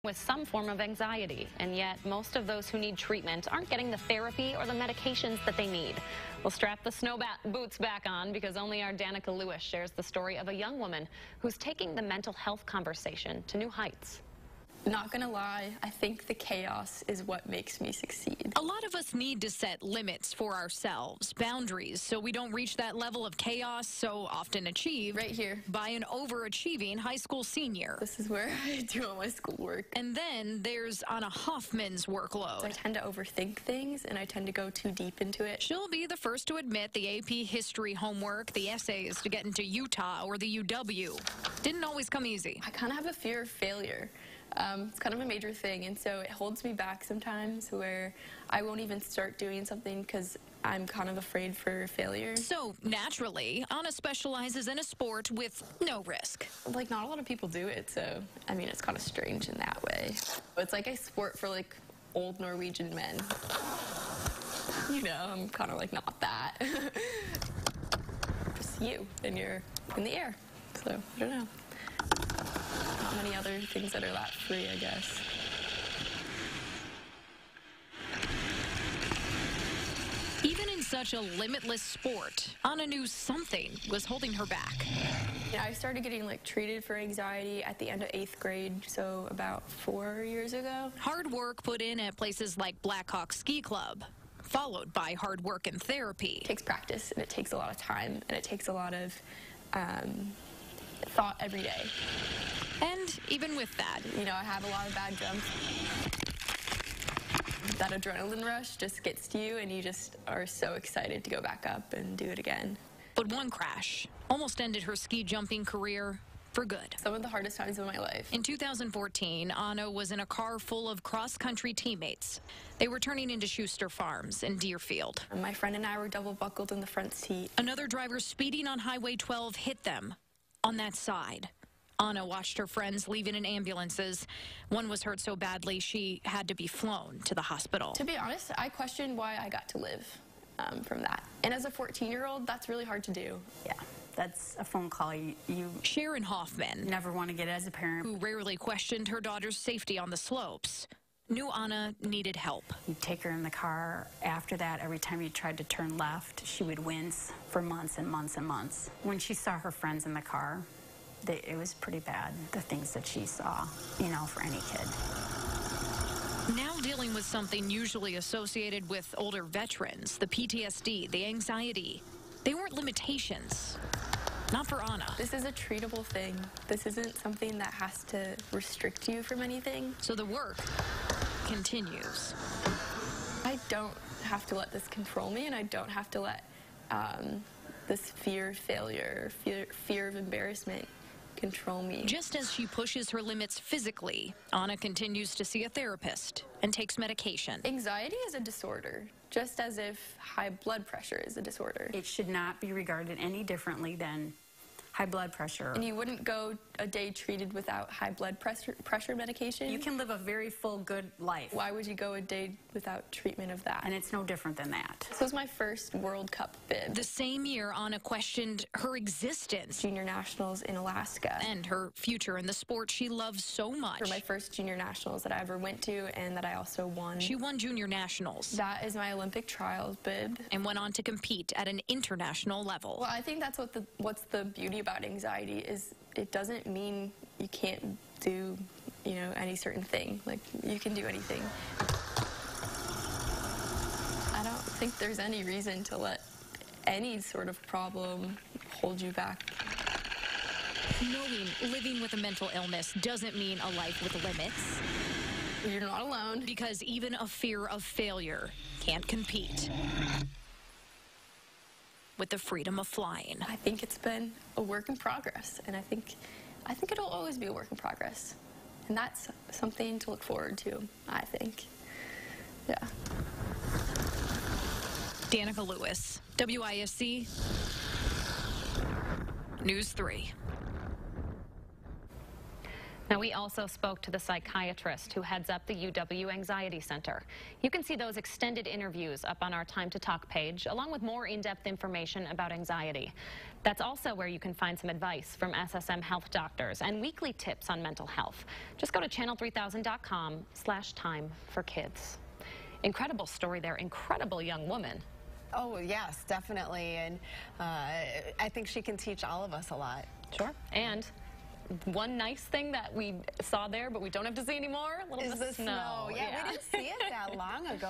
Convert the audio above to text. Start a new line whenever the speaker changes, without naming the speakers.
with some form of anxiety, and yet most of those who need treatment aren't getting the therapy or the medications that they need. We'll strap the snow boots back on because only our Danica Lewis shares the story of a young woman who's taking the mental health conversation to new heights.
Not gonna lie, I think the chaos is what makes me succeed.
A lot of us need to set limits for ourselves, boundaries, so we don't reach that level of chaos so often achieved
Right here.
by an overachieving high school senior.
This is where I do all my schoolwork.
And then there's Anna Hoffman's workload.
I tend to overthink things and I tend to go too deep into it.
She'll be the first to admit the AP history homework, the essays to get into Utah or the UW, didn't always come easy.
I kind of have a fear of failure. It's kind of a major thing, and so it holds me back sometimes where I won't even start doing something because I'm kind of afraid for failure.
So, naturally, Anna specializes in a sport with no risk.
Like, not a lot of people do it, so, I mean, it's kind of strange in that way. It's like a sport for, like, old Norwegian men. You know, I'm kind of, like, not that. Just you, and you're in the air, so, I don't know. Not many other things that are that free, I guess.
Even in such a limitless sport, Anna knew something was holding her back.
Yeah, I started getting like treated for anxiety at the end of 8th grade, so about 4 years ago.
Hard work put in at places like Blackhawk Ski Club, followed by hard work and therapy.
It takes practice, and it takes a lot of time, and it takes a lot of thought every day.
And even with that,
you know, I have a lot of bad jumps. That adrenaline rush just gets to you, and you just are so excited to go back up and do it again.
But one crash almost ended her ski jumping career for good.
Some of the hardest times of my life.
In 2014, Anna was in a car full of cross-country teammates. They were turning into Schuster Farms in Deerfield.
My friend and I were double-buckled in the front seat.
Another driver speeding on Highway 12 hit them on that side. Anna watched her friends leaving in ambulances. One was hurt so badly she had to be flown to the hospital.
To be honest, I questioned why I got to live from that. And as a 14-year-old, that's really hard to do.
Yeah, that's a phone call you
Sharon Hoffman,
never want to get as a parent,
who rarely questioned her daughter's safety on the slopes, knew Anna needed help.
You'd take her in the car. After that, every time you tried to turn left, she would wince for months and months and months. When she saw her friends in the car, it was pretty bad, the things that she saw, you know, for any kid.
Now dealing with something usually associated with older veterans, the PTSD, the anxiety, they weren't limitations. Not for Anna.
This is a treatable thing. This isn't something that has to restrict you from anything.
So the work continues.
I don't have to let this control me, and I don't have to let this fear of failure, fear of embarrassment control me.
Just as she pushes her limits physically, Anna continues to see a therapist and takes medication.
Anxiety is a disorder, just as if high blood pressure is a disorder.
It should not be regarded any differently than high blood pressure.
And you wouldn't go a day treated without high blood pressure medication?
You can live a very full, good life.
Why would you go a day without treatment of that?
And it's no different than that.
This was my first World Cup bid.
The same year, Anna questioned her existence.
Junior Nationals in Alaska.
And her future in the sport she loves so much.
For my first Junior Nationals that I ever went to and that I also won.
She won Junior Nationals.
That is my Olympic trials bid.
And went on to compete at an international level.
Well, I think that's what's the beauty about anxiety is it doesn't mean you can't do, you know, any certain thing. Like, you can do anything. I don't think there's any reason to let any sort of problem hold you back.
Knowing living with a mental illness doesn't mean a life with limits.
You're not alone.
Because even a fear of failure can't compete with the freedom of flying.
I think it's been a work in progress, and I think it'll always be a work in progress. And that's something to look forward to, I think. Yeah.
Danica Lewis, WISC, News 3.
Now, we also spoke to the psychiatrist who heads up the UW Anxiety Center. You can see those extended interviews up on our Time to Talk page, along with more in-depth information about anxiety. That's also where you can find some advice from SSM health doctors and weekly tips on mental health. Just go to channel3000.com/time-for-kids. Incredible story there, incredible young woman.
Oh, yes, definitely. And I think she can teach all of us a lot.
Sure. And one nice thing that we saw there, but we don't have to see anymore, a little bit of
the
snow.
Yeah, we didn't see it that long ago.